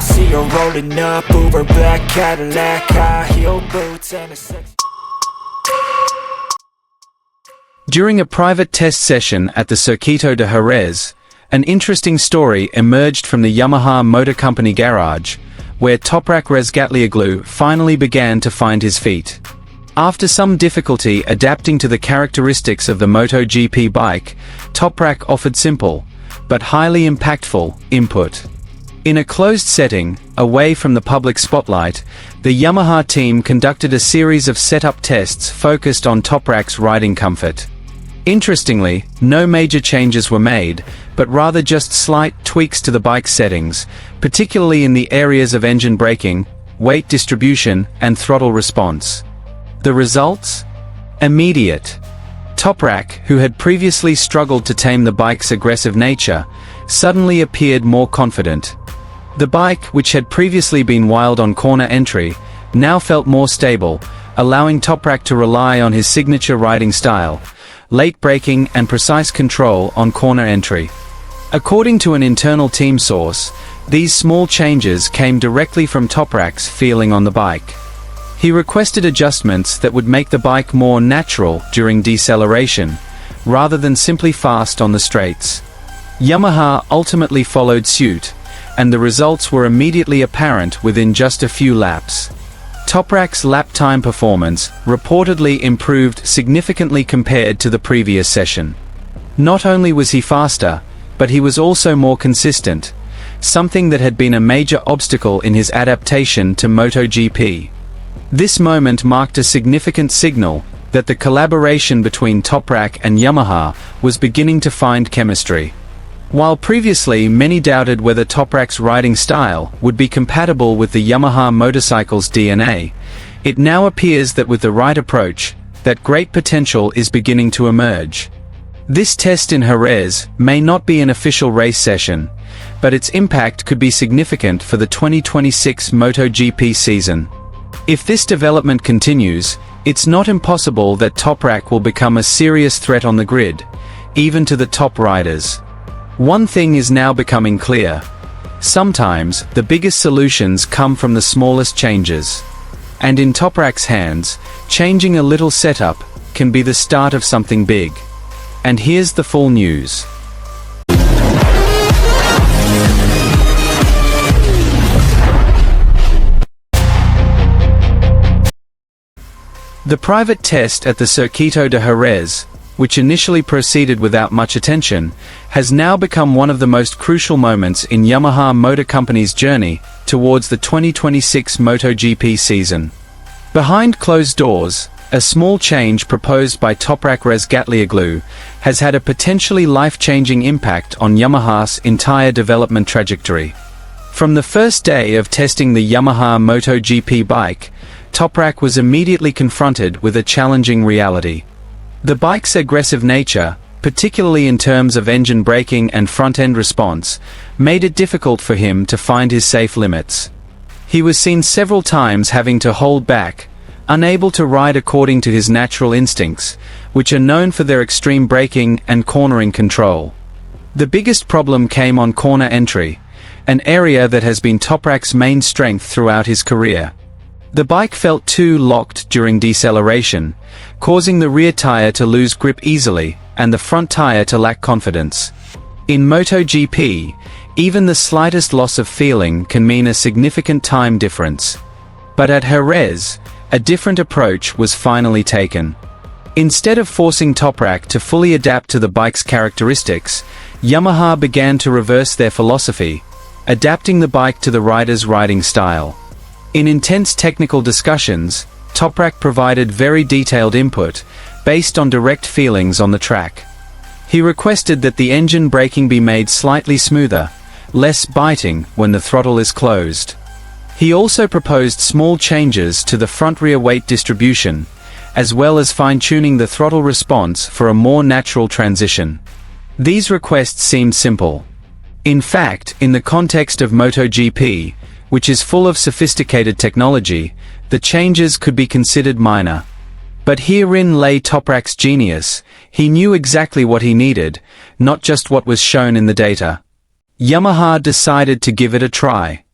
see her rolling up, Uber black Cadillac, high heel boots and a sex. During a private test session at the Circuito de Jerez, an interesting story emerged from the Yamaha Motor Company garage, where Toprak Razgatlioglu finally began to find his feet. After some difficulty adapting to the characteristics of the MotoGP bike, Toprak offered simple, but highly impactful, input. In a closed setting, away from the public spotlight, the Yamaha team conducted a series of setup tests focused on Toprak's riding comfort. Interestingly, no major changes were made, but rather just slight tweaks to the bike's settings, particularly in the areas of engine braking, weight distribution, and throttle response. The results? Immediate. Toprak, who had previously struggled to tame the bike's aggressive nature, suddenly appeared more confident. The bike, which had previously been wild on corner entry, now felt more stable, allowing Toprak to rely on his signature riding style, late braking and precise control on corner entry. According to an internal team source, these small changes came directly from Toprak's feeling on the bike. He requested adjustments that would make the bike more natural during deceleration, rather than simply fast on the straights. Yamaha ultimately followed suit, and the results were immediately apparent within just a few laps. Toprak's lap time performance reportedly improved significantly compared to the previous session. Not only was he faster, but he was also more consistent, something that had been a major obstacle in his adaptation to MotoGP. This moment marked a significant signal that the collaboration between Toprak and Yamaha was beginning to find chemistry. While previously many doubted whether Toprak's riding style would be compatible with the Yamaha motorcycle's DNA, it now appears that with the right approach, that great potential is beginning to emerge. This test in Jerez may not be an official race session, but its impact could be significant for the 2026 MotoGP season. If this development continues, it's not impossible that Toprak will become a serious threat on the grid, even to the top riders. One thing is now becoming clear. Sometimes, the biggest solutions come from the smallest changes. And in Toprak's hands, changing a little setup can be the start of something big. And here's the full news. The private test at the Circuito de Jerez, which initially proceeded without much attention, has now become one of the most crucial moments in Yamaha Motor Company's journey towards the 2026 MotoGP season. Behind closed doors, a small change proposed by Toprak Razgatlioglu has had a potentially life-changing impact on Yamaha's entire development trajectory. From the first day of testing the Yamaha MotoGP bike, Toprak was immediately confronted with a challenging reality. The bike's aggressive nature, particularly in terms of engine braking and front-end response, made it difficult for him to find his safe limits. He was seen several times having to hold back, unable to ride according to his natural instincts, which are known for their extreme braking and cornering control. The biggest problem came on corner entry, an area that has been Toprak's main strength throughout his career. The bike felt too locked during deceleration, causing the rear tire to lose grip easily, and the front tire to lack confidence. In MotoGP, even the slightest loss of feeling can mean a significant time difference. But at Jerez, a different approach was finally taken. Instead of forcing Toprak to fully adapt to the bike's characteristics, Yamaha began to reverse their philosophy, adapting the bike to the rider's riding style. In intense technical discussions, Toprak provided very detailed input, based on direct feelings on the track. He requested that the engine braking be made slightly smoother, less biting when the throttle is closed. He also proposed small changes to the front-rear weight distribution, as well as fine-tuning the throttle response for a more natural transition. These requests seemed simple. In fact, in the context of MotoGP, which is full of sophisticated technology, the changes could be considered minor. But herein lay Toprak's genius. He knew exactly what he needed, not just what was shown in the data. Yamaha decided to give it a try.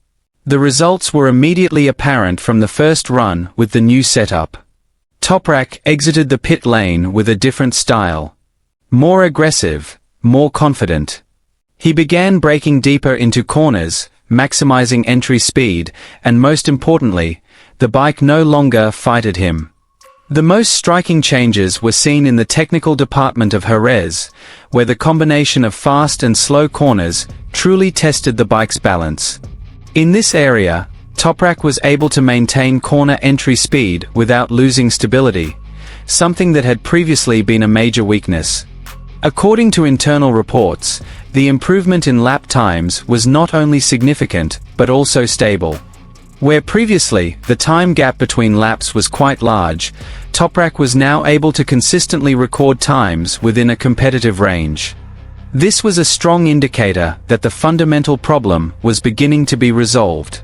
The results were immediately apparent from the first run with the new setup. Toprak exited the pit lane with a different style. More aggressive, more confident. He began braking deeper into corners, maximizing entry speed, and most importantly, the bike no longer fighted him. The most striking changes were seen in the technical department of Jerez, where the combination of fast and slow corners truly tested the bike's balance. In this area, Toprak was able to maintain corner entry speed without losing stability, something that had previously been a major weakness. According to internal reports, the improvement in lap times was not only significant, but also stable. Where previously, the time gap between laps was quite large, Toprak was now able to consistently record times within a competitive range. This was a strong indicator that the fundamental problem was beginning to be resolved.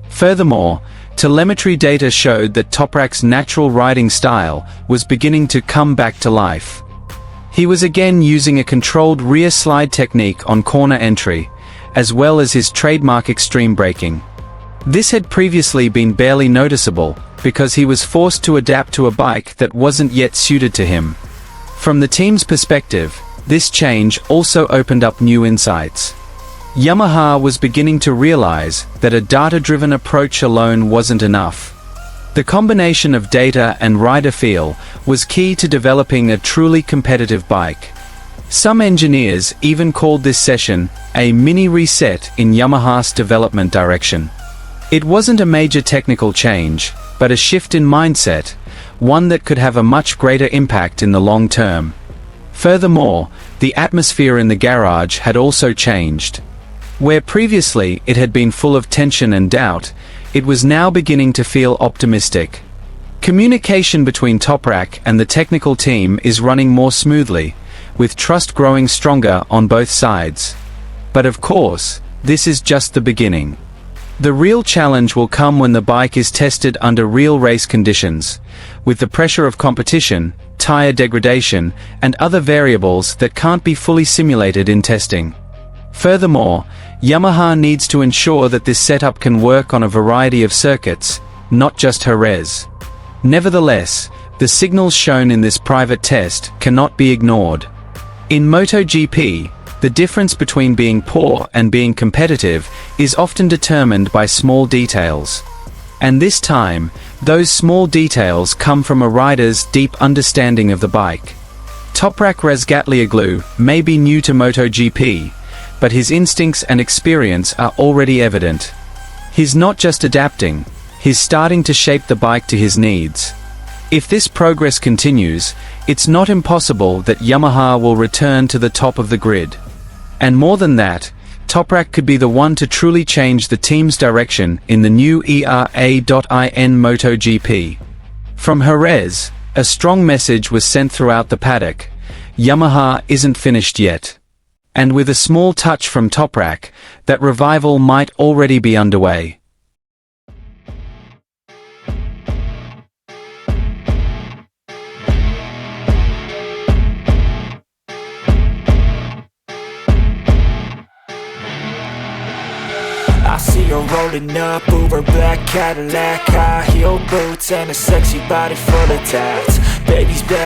Furthermore, telemetry data showed that Toprak's natural riding style was beginning to come back to life. He was again using a controlled rear slide technique on corner entry, as well as his trademark extreme braking. This had previously been barely noticeable, because he was forced to adapt to a bike that wasn't yet suited to him. From the team's perspective, this change also opened up new insights. Yamaha was beginning to realize that a data-driven approach alone wasn't enough. The combination of data and rider feel was key to developing a truly competitive bike. Some engineers even called this session a mini reset in Yamaha's development direction. It wasn't a major technical change, but a shift in mindset, one that could have a much greater impact in the long term. Furthermore, the atmosphere in the garage had also changed. Where previously it had been full of tension and doubt, it was now beginning to feel optimistic. Communication between Toprak and the technical team is running more smoothly, with trust growing stronger on both sides. But of course, this is just the beginning. The real challenge will come when the bike is tested under real race conditions, with the pressure of competition, tire degradation, and other variables that can't be fully simulated in testing. Furthermore, Yamaha needs to ensure that this setup can work on a variety of circuits, not just Jerez. Nevertheless, the signals shown in this private test cannot be ignored. In MotoGP, the difference between being poor and being competitive is often determined by small details. And this time, those small details come from a rider's deep understanding of the bike. Toprak Razgatlioglu may be new to MotoGP, but his instincts and experience are already evident. He's not just adapting, he's starting to shape the bike to his needs. If this progress continues, it's not impossible that Yamaha will return to the top of the grid. And more than that, Toprak could be the one to truly change the team's direction in the new ERA.IN MotoGP. From Jerez, a strong message was sent throughout the paddock: Yamaha isn't finished yet. And with a small touch from Toprak, that revival might already be underway. I see her rolling up, Uber black Cadillac, high heel boots and a sexy body full of tats. Baby's back.